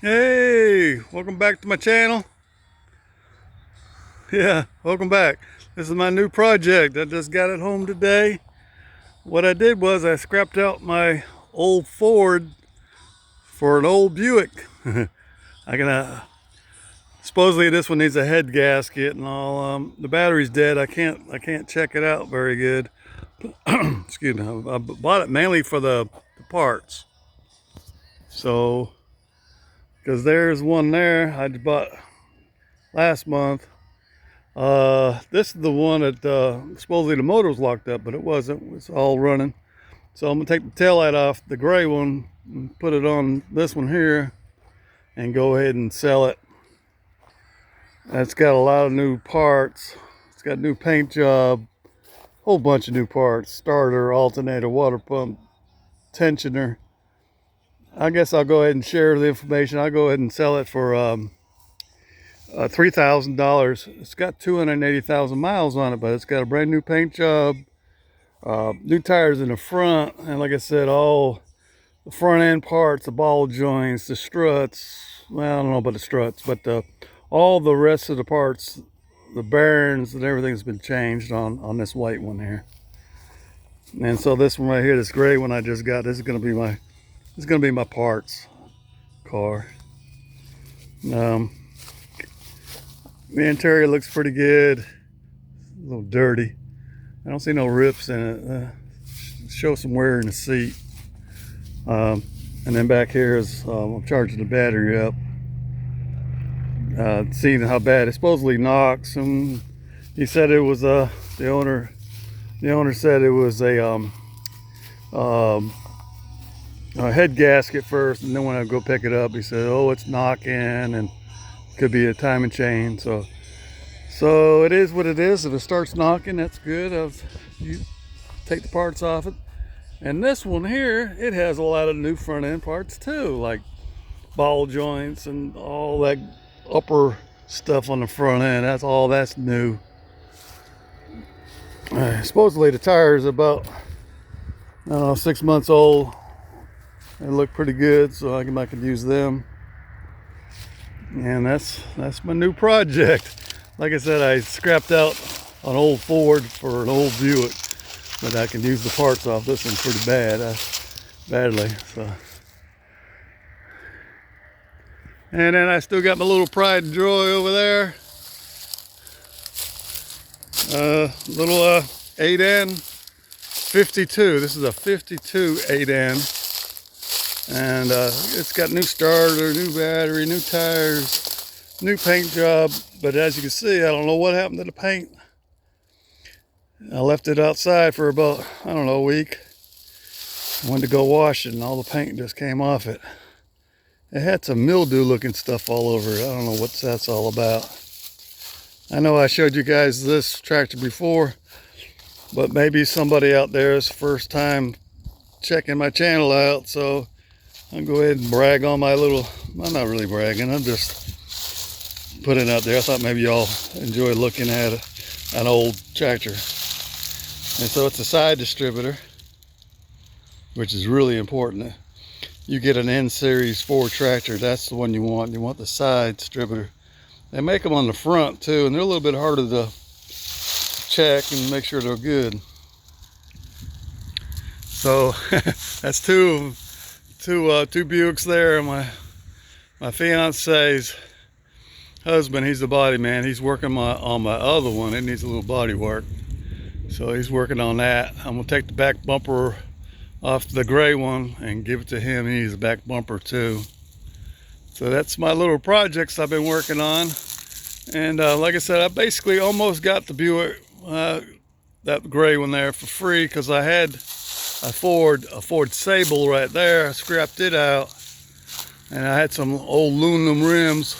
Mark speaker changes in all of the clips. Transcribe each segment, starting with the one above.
Speaker 1: Hey, welcome back to my channel. Yeah, welcome back. This is my new project. I just got it home today. What I did was I scrapped out my old Ford for an old Buick. Supposedly this one needs a head gasket and all. The battery's dead. I can't check it out very good. Excuse me. I bought it mainly for the parts. So, because there's one there I bought last month. This is the one that supposedly the motor was locked up, but it wasn't. It's all running. So I'm gonna take the taillight off the gray one and put it on this one here and go ahead and sell it. It's got a lot of new parts. It's got a new paint job, whole bunch of new parts: starter, alternator, water pump, tensioner. I guess I'll go ahead and share the information. I'll go ahead and sell it for $3,000. It's got 280,000 miles on it, but it's got a brand new paint job, new tires in the front, and like I said, all the front end parts, the ball joints, the struts. Well, I don't know about the struts, but all the rest of the parts, the bearings and everything's been changed on this white one here. And so this one right here, this gray one I just got, this is gonna be my parts car. The interior looks pretty good. A little dirty. I don't see no rips in it. Show some wear in the seat. And then back here is I'm charging the battery up. Seeing how bad it supposedly knocks. And he said it was the owner said it was a head gasket first, and then when I go pick it up, he said, "Oh, it's knocking and could be a timing chain." So it is what it is. If it starts knocking, that's good. You take the parts off it. And this one here, it has a lot of new front end parts too, like ball joints and all that upper stuff on the front end. That's new. Supposedly the tires are about, I don't know, 6 months old. They look pretty good, so I could use them. And that's my new project. Like I said, I scrapped out an old Ford for an old Buick, but I can use the parts off this one pretty badly. So, and then I still got my little pride and joy over there. Little 8N 52. This is a 52 8N. And it's got new starter, new battery, new tires, new paint job. But as you can see, I don't know what happened to the paint. I left it outside for about, I don't know, a week. I went to go wash it and all the paint just came off it. It had some mildew looking stuff all over it. I don't know what that's all about. I know I showed you guys this tractor before, but maybe somebody out there is first time checking my channel out, so I'll go ahead and brag on my little, I'm not really bragging, I'm just putting it out there. I thought maybe y'all enjoy looking at an old tractor. And so it's a side distributor, which is really important. You get an N-Series 4 tractor, that's the one you want. You want the side distributor. They make them on the front too, and they're a little bit harder to check and make sure they're good. So that's two Buicks there, and my fiance's husband, he's the body man. He's working on my other one. It needs a little body work, so he's working on that. I'm gonna take the back bumper off the gray one and give it to him. He needs a back bumper too. So that's my little projects I've been working on. And like I said, I basically almost got the Buick, that gray one there, for free, because I had a Ford Sable right there. I scrapped it out, and I had some old aluminum rims,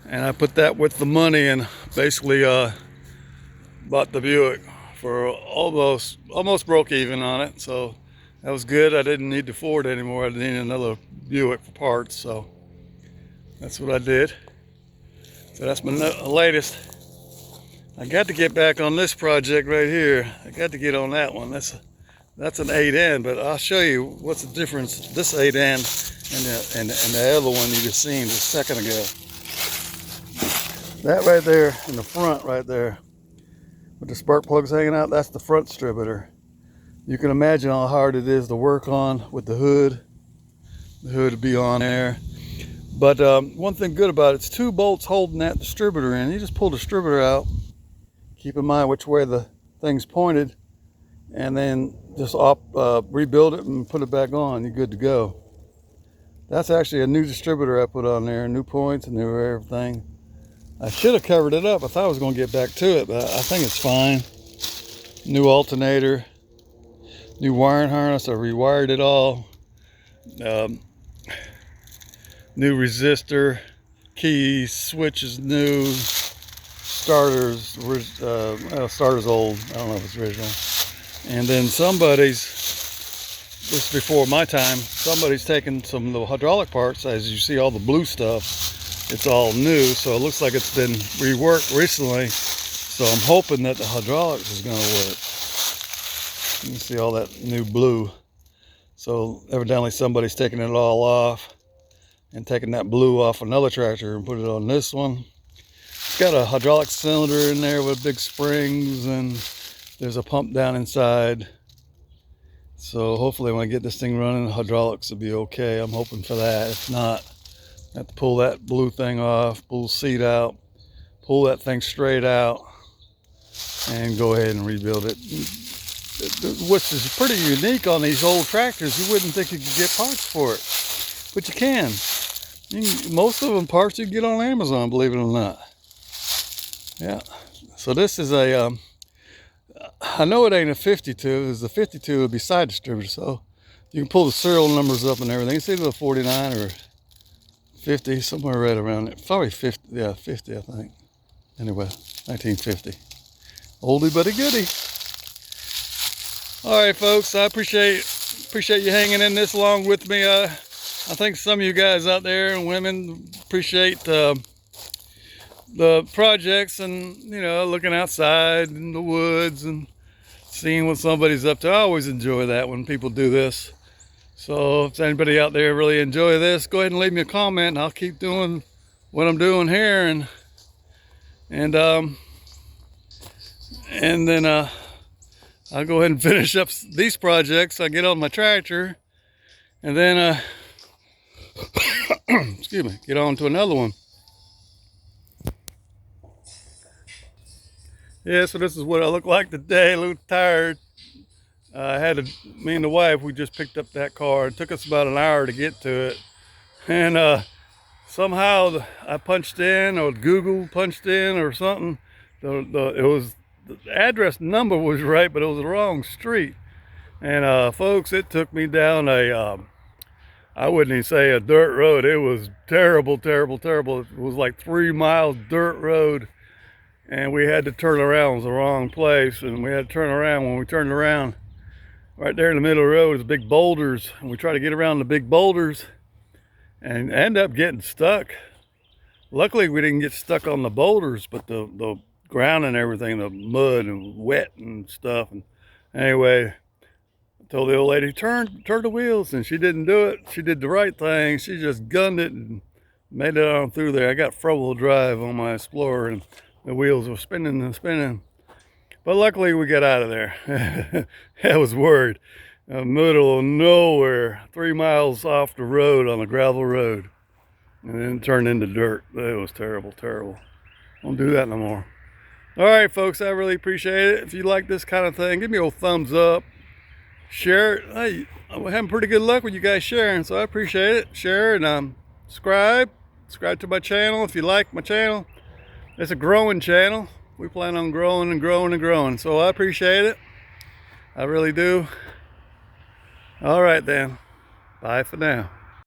Speaker 1: and I put that with the money and basically bought the Buick for almost broke even on it. So that was good. I didn't need the Ford anymore. I didn't need another Buick for parts, so that's what I did. So that's my latest. I got to get back on this project right here. I got to get on that one. That's an 8N, but I'll show you what's the difference this 8N and the other one you just seen just a second ago. That right there in the front right there with the spark plugs hanging out, that's the front distributor. You can imagine how hard it is to work on with the hood. The hood would be on there. But one thing good about it, it's 2 bolts holding that distributor in. You just pull the distributor out, keep in mind which way the thing's pointed, and then just rebuild it and put it back on. You're good to go. That's actually a new distributor I put on there, new points and new everything. I should have covered it up. I thought I was going to get back to it, but I think it's fine. New alternator, new wiring harness. I rewired it all. New resistor, keys, switches new, starters old, I don't know if it's original. And then this is before my time, somebody's taken some of the hydraulic parts. As you see all the blue stuff, it's all new, so it looks like it's been reworked recently. So I'm hoping that the hydraulics is gonna work. You can see all that new blue. So evidently somebody's taking it all off and taking that blue off another tractor and put it on this one. It's got a hydraulic cylinder in there with big springs, and there's a pump down inside. So hopefully when I get this thing running, the hydraulics will be okay. I'm hoping for that. If not, I have to pull that blue thing off, pull the seat out, pull that thing straight out, and go ahead and rebuild it. Which is pretty unique on these old tractors. You wouldn't think you could get parts for it, but you can. Most of them parts you can get on Amazon, believe it or not. Yeah. So this is a, I know it ain't a 52. It's a 52 would be side distributor. So you can pull the serial numbers up and everything. It's either a 49 or 50, somewhere right around it. Probably 50. Yeah, 50, I think. Anyway, 1950. Oldie but a goodie. All right, folks. I appreciate you hanging in this long with me. I think some of you guys out there and women appreciate the projects and, you know, looking outside in the woods and seeing what somebody's up to. I always enjoy that when people do this. So if anybody out there really enjoy this, go ahead and leave me a comment and I'll keep doing what I'm doing here. And then I'll go ahead and finish up these projects. I get on my tractor and then excuse me, get on to another one. Yeah, so this is what I look like today, a little tired. Me and the wife, we just picked up that car. It took us about an hour to get to it. And somehow I punched in, or Google punched in or something. The address number was right, but it was the wrong street. And folks, it took me down I wouldn't even say a dirt road. It was terrible, terrible, terrible. It was like 3 miles dirt road. And we had to turn around. It was the wrong place. And we had to turn around. When we turned around, right there in the middle of the road is big boulders. And we tried to get around the big boulders and end up getting stuck. Luckily, we didn't get stuck on the boulders, but the ground and everything, the mud and wet and stuff. And anyway, told the old lady, turn the wheels, and she didn't do it. She did the right thing. She just gunned it and made it on through there. I got front-wheel drive on my Explorer, and the wheels were spinning and spinning. But luckily, we got out of there. I was worried. In the middle of nowhere, 3 miles off the road on a gravel road, and then turned into dirt. It was terrible, terrible. Won't do that no more. All right, folks, I really appreciate it. If you like this kind of thing, give me a thumbs up. Share it. Hey, I'm having pretty good luck with you guys sharing, so I appreciate it. Share and subscribe to my channel if you like my channel. It's a growing channel. We plan on growing and growing and growing, so I appreciate it. I really do. All right then, bye for now.